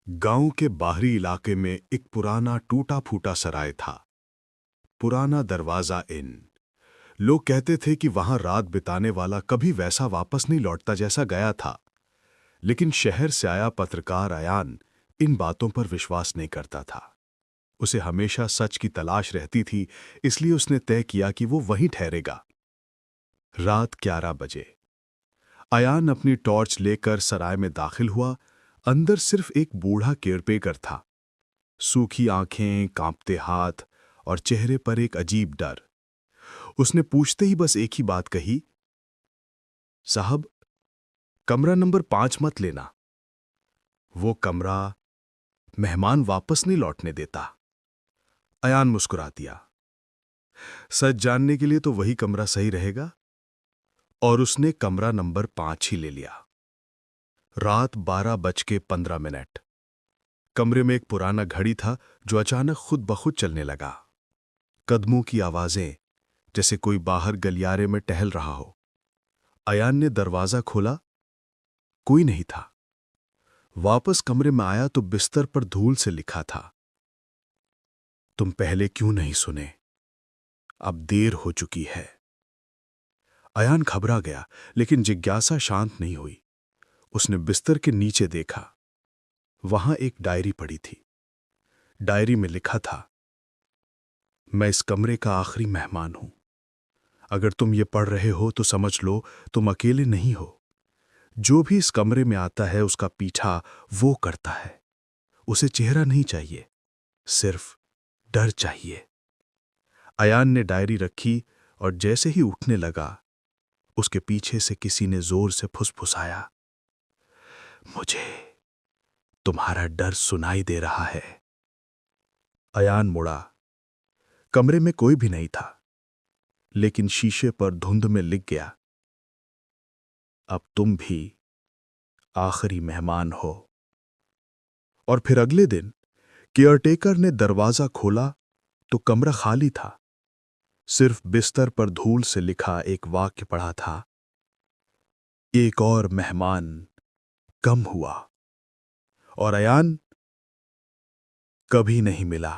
गांव के बाहरी इलाके में एक पुराना टूटा फूटा सराय था। पुराना दरवाजा इन। लोग कहते थे कि वहां रात बिताने वाला कभी वैसा वापस नहीं लौटता जैसा गया था। लेकिन शहर से आया पत्रकार अयान इन बातों पर विश्वास नहीं करता था। उसे हमेशा सच की तलाश रहती थी, इसलिए उसने तय किया कि वो वहीं ठहरेगा। रात 11 बजे अयान अपनी टॉर्च लेकर सराय में दाखिल हुआ। अंदर सिर्फ एक बूढ़ा केयरटेकर था। सूखी आंखें, कांपते हाथ और चेहरे पर एक अजीब डर। उसने पूछते ही बस एक ही बात कही, साहब, कमरा नंबर 5 मत लेना। वो कमरा मेहमान वापस नहीं लौटने देता। अयान मुस्कुरा दिया। सच जानने के लिए तो वही कमरा सही रहेगा। और उसने कमरा नंबर 5 ही ले लिया। रात 12:15। कमरे में एक पुराना घड़ी था जो अचानक खुद ब खुद चलने लगा। कदमों की आवाजें, जैसे कोई बाहर गलियारे में टहल रहा हो। अयान ने दरवाजा खोला। कोई नहीं था। वापस कमरे में आया तो बिस्तर पर धूल से लिखा था, तुम पहले क्यों नहीं सुने, अब देर हो चुकी है। अयान घबरा गया, लेकिन जिज्ञासा शांत नहीं हुई। उसने बिस्तर के नीचे देखा। वहां एक डायरी पड़ी थी। डायरी में लिखा था, मैं इस कमरे का आखिरी मेहमान हूं। अगर तुम ये पढ़ रहे हो तो समझ लो तुम अकेले नहीं हो। जो भी इस कमरे में आता है उसका पीछा वो करता है। उसे चेहरा नहीं चाहिए, सिर्फ डर चाहिए। अयान ने डायरी रखी और जैसे ही उठने लगा, उसके पीछे से किसी ने जोर से फुसफुसाया, मुझे तुम्हारा डर सुनाई दे रहा है। अयान मुड़ा। कमरे में कोई भी नहीं था, लेकिन शीशे पर धुंध में लिख गया, अब तुम भी आखिरी मेहमान हो। और फिर अगले दिन केयरटेकर ने दरवाजा खोला तो कमरा खाली था। सिर्फ बिस्तर पर धूल से लिखा एक वाक्य पड़ा था, एक और मेहमान कम हुआ। और अयान कभी नहीं मिला।